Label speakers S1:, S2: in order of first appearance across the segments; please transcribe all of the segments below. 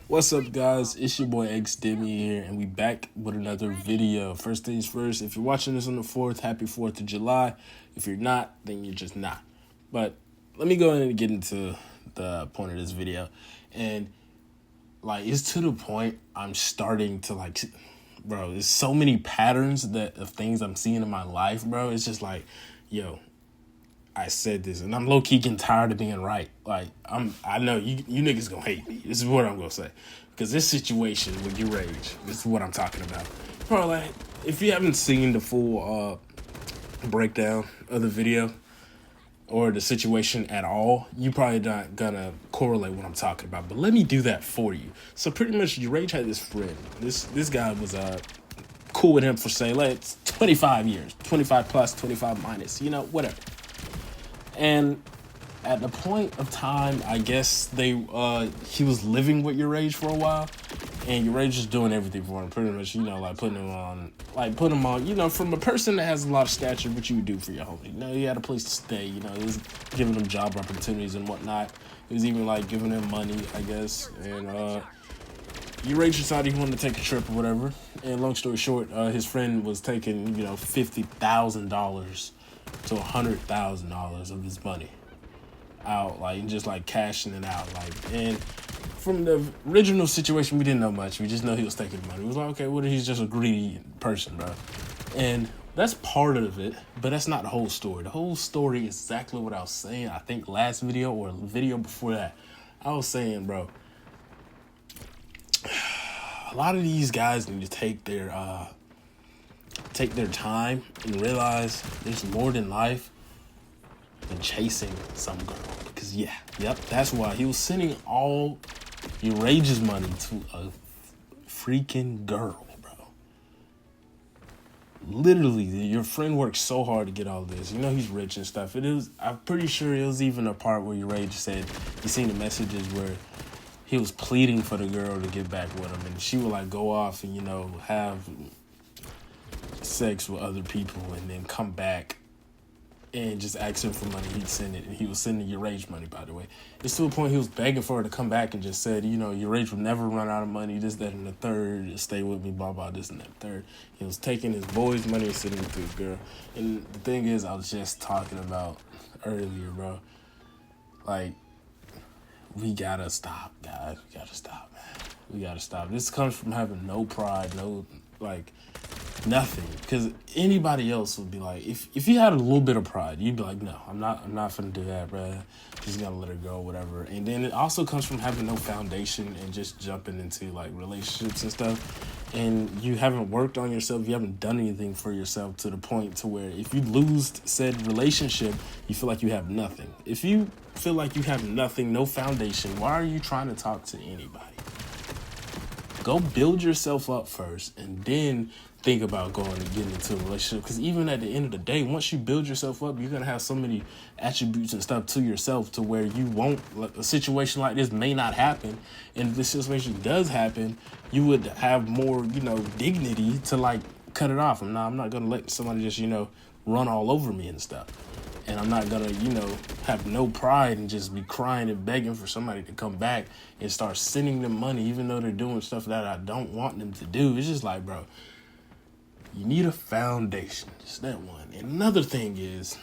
S1: What's up, guys? It's your boy X Demi here, and we back with another video. First things first, if you're watching this on the 4th, happy 4th of July. If you're not, then you're just not. But let me go ahead and get into the point of this video. And, it's to the point I'm starting to, bro, there's so many patterns of things I'm seeing in my life, bro. It's just yo, I said this, and I'm low-key getting tired of being right. I know you niggas gonna hate me. This is what I'm gonna say. Because this situation with your rage, this is what I'm talking about. Bro, if you haven't seen the full breakdown of the video or the situation at all, you probably not gonna correlate what I'm talking about. But let me do that for you. So pretty much, your rage had this friend. This guy was cool with him for, say, 25 years. 25 plus, 25 minus, whatever. And at the point of time, I guess he was living with your rage for a while, and your rage was doing everything for him, pretty much, putting him on, from a person that has a lot of stature, what you would do for your homie. He had a place to stay, he was giving him job opportunities and whatnot. He was even giving him money, I guess, and your rage decided he wanted to take a trip or whatever. And long story short, his friend was taking, $50,000 to $100,000 of his money out, just cashing it out, and from the original situation, we didn't know much. We just know he was taking money. We was like, okay, what if he's just a greedy person, bro? And that's part of it, but that's not the whole story. The whole story is exactly what I was saying. I think last video or the video before that, I was saying, bro, a lot of these guys need to take their time and realize there's more than life than chasing some girl. Because that's why he was sending all your rage's money to a freaking girl, bro. Literally, your friend worked so hard to get all this. He's rich and stuff. I'm pretty sure it was even a part where your rage said he seen the messages where he was pleading for the girl to get back with him, and she would go off and have sex with other people and then come back and just ask him for money. He'd send it, and he was sending your rage money, by the way. It's to a point he was begging for her to come back and just said, your rage will never run out of money, this, that, and the third, stay with me, blah, blah, this and that third. He was taking his boy's money and sending it to his girl. And the thing is, I was just talking about earlier, bro, we gotta stop, guys. We gotta stop, man. We gotta stop. This comes from having no pride, nothing. Because anybody else would be if you had a little bit of pride, you'd be like, no, I'm not finna do that, bro. Just gotta let her go, whatever. And then it also comes from having no foundation and just jumping into relationships and stuff. And you haven't worked on yourself. You haven't done anything for yourself to the point to where if you lose said relationship, you feel like you have nothing. If you feel like you have nothing, no foundation, why are you trying to talk to anybody? Go build yourself up first, and then think about going and getting into a relationship. Because even at the end of the day, once you build yourself up, you're going to have so many attributes and stuff to yourself to where you won't, a situation like this may not happen. And if this situation does happen, you would have more, dignity to cut it off. I'm not going to let somebody just, run all over me and stuff. And I'm not going to, have no pride and just be crying and begging for somebody to come back and start sending them money, even though they're doing stuff that I don't want them to do. It's just bro, you need a foundation. Just that one. And another thing is,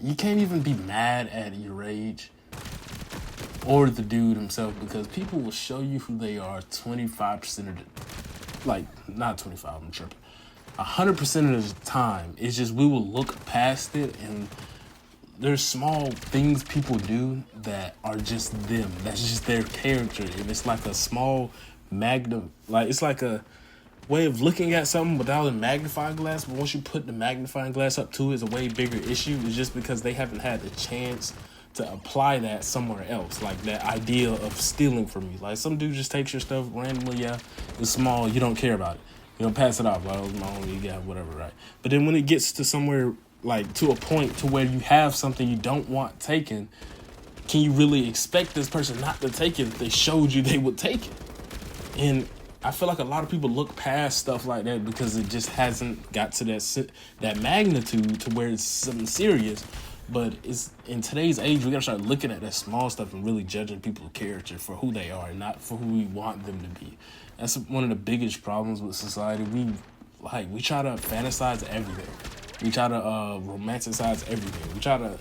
S1: you can't even be mad at your rage or the dude himself, because people will show you who they are 25% of the, not 25, I'm tripping. 100% of the time, it's just we will look past it, and there's small things people do that are just them. That's just their character, and it's like a small magnum. It's like a way of looking at something without a magnifying glass. But once you put the magnifying glass up to it, it's a way bigger issue. It's just because they haven't had the chance to apply that somewhere else. That idea of stealing from you. Some dude just takes your stuff randomly. Yeah, it's small. You don't care about it. You don't pass it off. It was my own. You got whatever, right? But then when it gets to somewhere to a point to where you have something you don't want taken, can you really expect this person not to take it if they showed you they would take it? And I feel like a lot of people look past stuff like that because it just hasn't got to that magnitude to where it's something serious. But it's in today's age, we gotta start looking at that small stuff and really judging people's character for who they are, not for who we want them to be. That's one of the biggest problems with society. We try to fantasize everything. We try to romanticize everything. We try to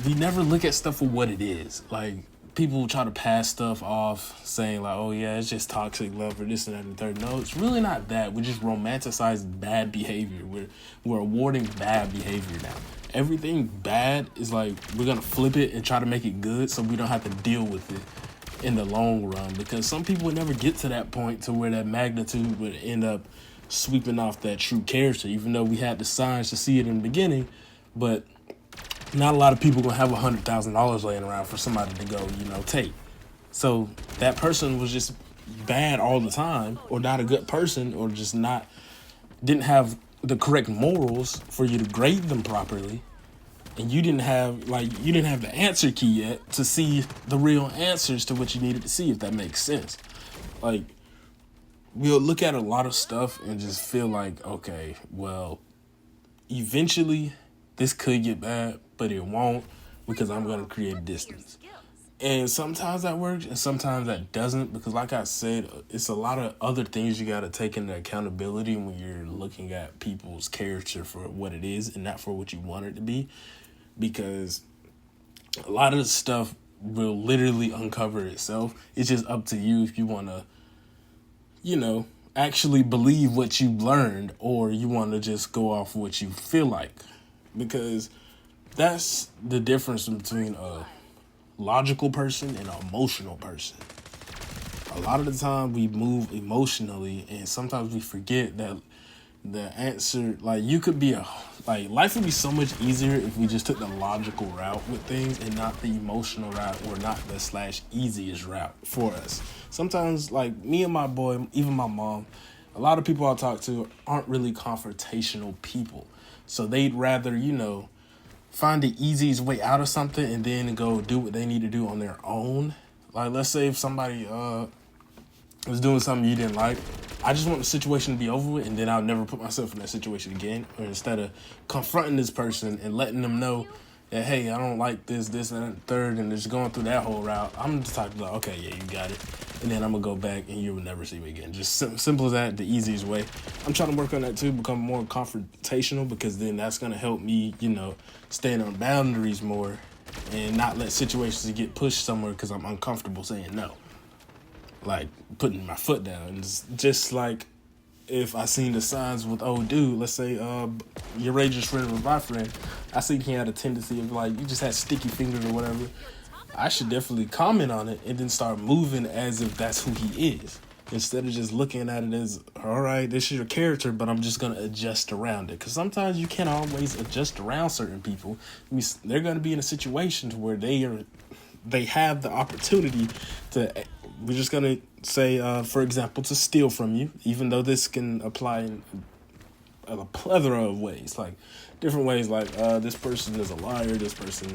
S1: we never look at stuff for what it is. Like, people try to pass stuff off saying like, oh yeah, it's just toxic love or this and that and the third. No, it's really not that. We just romanticize bad behavior. We're awarding bad behavior now. Everything bad is like, we're gonna flip it and try to make it good so we don't have to deal with it in the long run, because some people would never get to that point to where that magnitude would end up sweeping off that true character, even though we had the signs to see it in the beginning. But not a lot of people gonna have $100,000 laying around for somebody to go, take. So that person was just bad all the time, or not a good person, or just didn't have the correct morals for you to grade them properly. And you didn't have the answer key yet to see the real answers to what you needed to see, if that makes sense. Like, we'll look at a lot of stuff and just feel like, okay, well, eventually this could get bad, but it won't, because I'm going to create a distance. And sometimes that works and sometimes that doesn't, because like I said, it's a lot of other things you got to take into accountability when you're looking at people's character for what it is and not for what you want it to be. Because a lot of the stuff will literally uncover itself. It's just up to you if you want to, actually believe what you learned, or you want to just go off what you feel like. Because that's the difference between a logical person and an emotional person. A lot of the time we move emotionally, and sometimes we forget that the answer, you could be life would be so much easier if we just took the logical route with things and not the emotional route, or not the /easiest route for us. Sometimes, me and my boy, even my mom, a lot of people I talk to aren't really confrontational people. So they'd rather, find the easiest way out of something and then go do what they need to do on their own. Like, let's say if somebody was doing something you didn't like, I just want the situation to be over with, and then I'll never put myself in that situation again. Or instead of confronting this person and letting them know that, hey, I don't like this, and third, and just going through that whole route, I'm just type like, okay, yeah, you got it. And then I'm going to go back and you will never see me again. Just simple as that, the easiest way. I'm trying to work on that too, become more confrontational, because then that's going to help me, stand on boundaries more and not let situations get pushed somewhere because I'm uncomfortable saying no. Like, putting my foot down. And it's just like if I seen the signs with old dude, let's say your Rangers friend was my friend, I seen he had a tendency of you just had sticky fingers or whatever. I should definitely comment on it and then start moving as if that's who he is, instead of just looking at it as, all right, this is your character, but I'm just going to adjust around it. Because sometimes you can't always adjust around certain people. They're going to be in a situation to where they have the opportunity to, we're just going to say, for example, to steal from you, even though this can apply in a plethora of ways, different ways, this person is a liar, this person,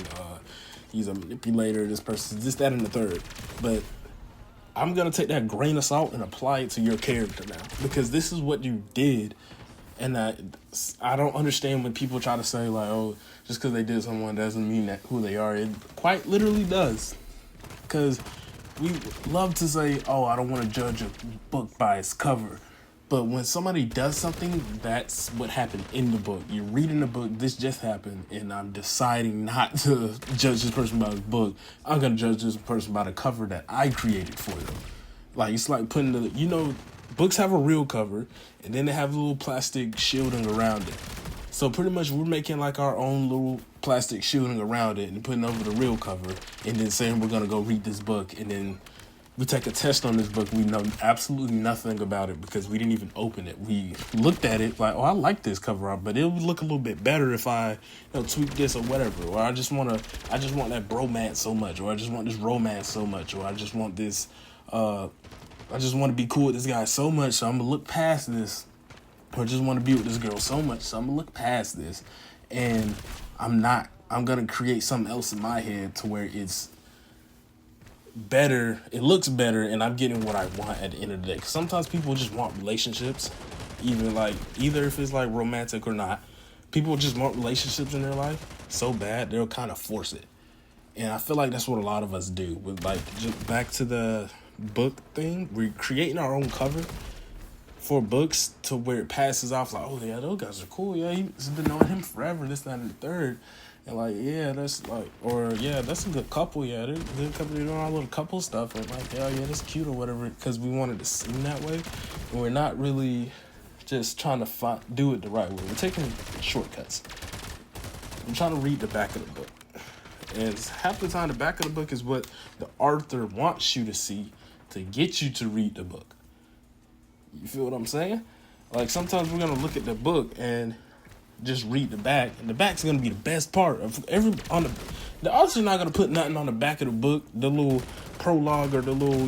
S1: he's a manipulator, this person, this, that, and the third. But I'm going to take that grain of salt and apply it to your character now, because this is what you did. And I don't understand when people try to say, oh, just because they did someone doesn't mean that who they are. It quite literally does. Because we love to say, oh, I don't want to judge a book by its cover. But when somebody does something, that's what happened in the book. You're reading the book, this just happened, and I'm deciding not to judge this person by his book. I'm going to judge this person by the cover that I created for them. It's like putting books have a real cover, and then they have a little plastic shielding around it. So pretty much we're making our own little plastic shielding around it and putting over the real cover, and then saying we're going to go read this book, and then we take a test on this book. We know absolutely nothing about it because we didn't even open it. We looked at it oh, I like this cover art, but it would look a little bit better if I tweak this or whatever. Or I just want that bromance so much, or I just want this romance so much, or I just want this, I just want to be cool with this guy so much, so I'm going to look past this. Or I just want to be with this girl so much, so I'm going to look past this. And I'm going to create something else in my head to where it's better, it looks better, and I'm getting what I want at the end of the day. 'Cause sometimes people just want relationships, even either if it's romantic or not, People just want relationships in their life so bad they'll kind of force it. And I feel like that's what a lot of us do. With like, just back to the book thing, we're creating our own cover for books to where it passes off like, oh yeah, those guys are cool. Yeah, he's been knowing him forever. This, that, and the third. And like, yeah, that's like, or yeah, that's a good couple. Yeah, they're a good couple. They're doing all little couple stuff. And like, yeah, that's cute or whatever. Because we wanted to seem that way, and we're not really just trying to do it the right way. We're taking shortcuts. I'm trying to read the back of the book. And half the time, the back of the book is what the author wants you to see to get you to read the book. You feel what I'm saying? Like, sometimes we're going to look at the book and just read the back. And the back's going to be the best part of the author's not going to put nothing on the back of the book, the little prologue or the little,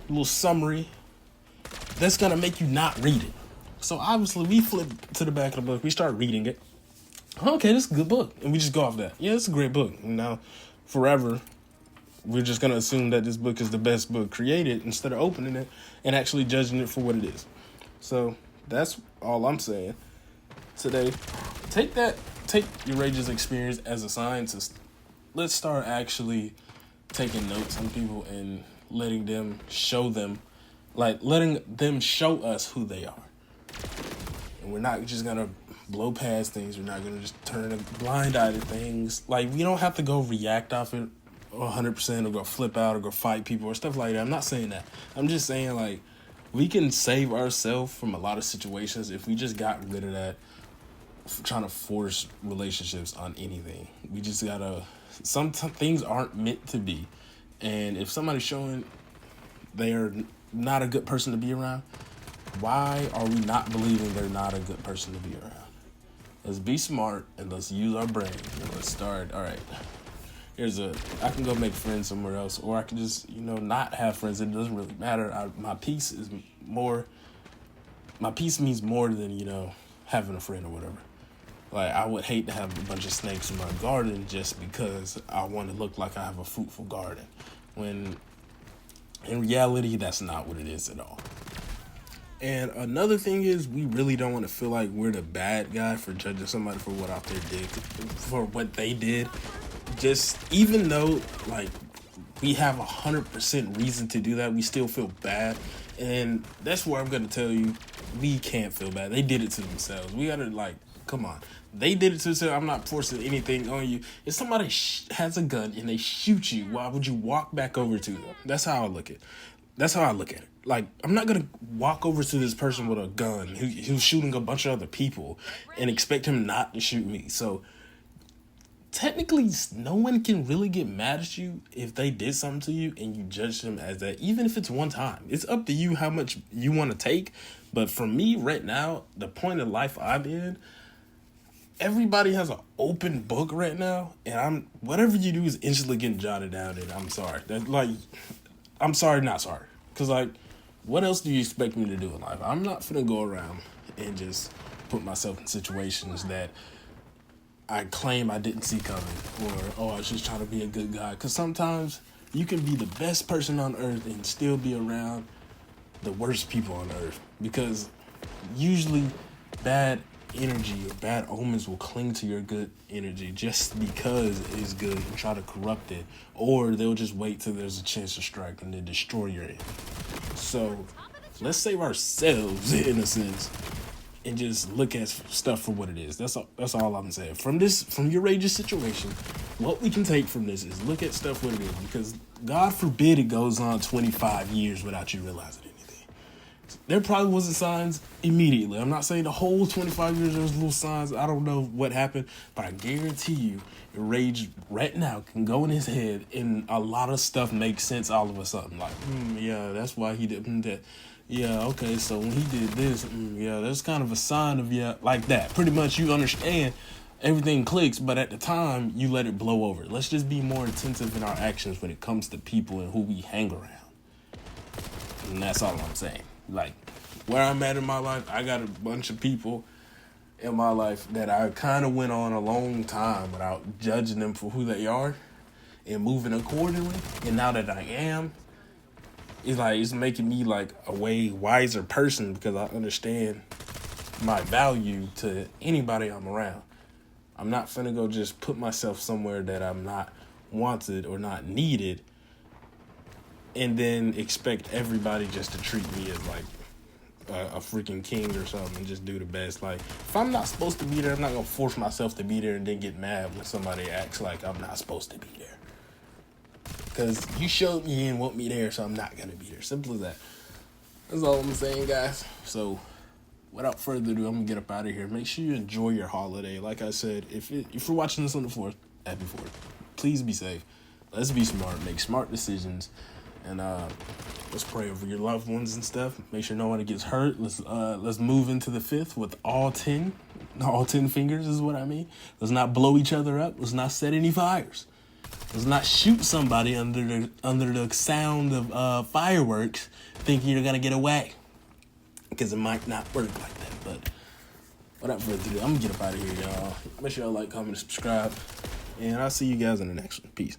S1: little summary. That's going to make you not read it. So, obviously, we flip to the back of the book. We start reading it. Okay, this is a good book. And we just go off that. Yeah, it's a great book. And now, forever, we're just going to assume that this book is the best book created instead of opening it and actually judging it for what it is. So, that's all I'm saying today. Take your Rage's experience as a scientist. Let's start actually taking notes on people and letting them show us who they are. And we're not just going to blow past things. We're not going to just turn a blind eye to things. Like, we don't have to go react off it 100% or go flip out or go fight people or stuff like that. I'm not saying that. I'm just saying, like, we can save ourselves from a lot of situations if we just got rid of that trying to force relationships on anything. We just got to... Some things aren't meant to be. And if somebody's showing they are not a good person to be around, why are we not believing they're not a good person to be around? Let's be smart and let's use our brain and let's start. All right, I can go make friends somewhere else, or I can just, not have friends. It doesn't really matter. My peace means more than, having a friend or whatever. Like, I would hate to have a bunch of snakes in my garden just because I want to look like I have a fruitful garden. When in reality, that's not what it is at all. And another thing is, we really don't want to feel like we're the bad guy for judging somebody for what they did. Just, even though, like, we have 100% reason to do that, we still feel bad. And that's where I'm going to tell you, we can't feel bad. They did it to themselves. We got to, come on. They did it to themselves. I'm not forcing anything on you. If somebody has a gun and they shoot you, why would you walk back over to them? That's how I look at it. Like, I'm not going to walk over to this person with a gun who's shooting a bunch of other people and expect him not to shoot me. So, technically, no one can really get mad at you if they did something to you and you judge them as that, even if it's one time. It's up to you how much you want to take. But for me, right now, the point of life I'm in, everybody has an open book right now. And whatever you do is instantly getting jotted down. And I'm sorry. I'm sorry, not sorry. Because, what else do you expect me to do in life? I'm not finna go around and just put myself in situations that I claim I didn't see coming. Or, I was just trying to be a good guy. Because sometimes you can be the best person on earth and still be around the worst people on earth. Because usually bad energy or bad omens will cling to your good energy just because it's good and try to corrupt it. Or they'll just wait till there's a chance to strike and then destroy your enemy. So, let's save ourselves, in a sense, and just look at stuff for what it is. That's all I'm saying. From your Rage's situation, what we can take from this is look at stuff what it is. Because, God forbid it goes on 25 years without you realizing anything. There probably wasn't signs immediately. I'm not saying the whole 25 years there was little signs. I don't know what happened. But I guarantee you, Rage right now can go in his head and a lot of stuff makes sense all of a sudden. Like, yeah, that's why he did that. Yeah, okay, so when he did this, yeah, that's kind of a sign of, yeah, like that. Pretty much you understand, everything clicks, but at the time, you let it blow over. Let's just be more attentive in our actions when it comes to people and who we hang around. And that's all I'm saying. Like, where I'm at in my life, I got a bunch of people in my life that I kind of went on a long time without judging them for who they are and moving accordingly. And now that I am, it's making me a way wiser person because I understand my value to anybody I'm around. I'm not finna go just put myself somewhere that I'm not wanted or not needed and then expect everybody just to treat me as like a freaking king or something and just do the best. Like, if I'm not supposed to be there, I'm not gonna force myself to be there and then get mad when somebody acts like I'm not supposed to be there. Because you showed me and want me there, so I'm not gonna be there. Simple as that. That's all I'm saying, guys. So, without further ado, I'm gonna get up out of here. Make sure you enjoy your holiday. Like I said, if you're watching this on the 4th, happy 4th. Please be safe. Let's be smart. Make smart decisions. And let's pray over your loved ones and stuff. Make sure no one gets hurt. Let's move into the 5th with all 10 fingers is what I mean. Let's not blow each other up. Let's not set any fires. Let's not shoot somebody under the sound of fireworks thinking you're gonna get away, because it might not work like that. But without further ado, I'm gonna get up out of here, y'all. Make sure y'all like, comment, and subscribe, and I'll see you guys in the next one. Peace.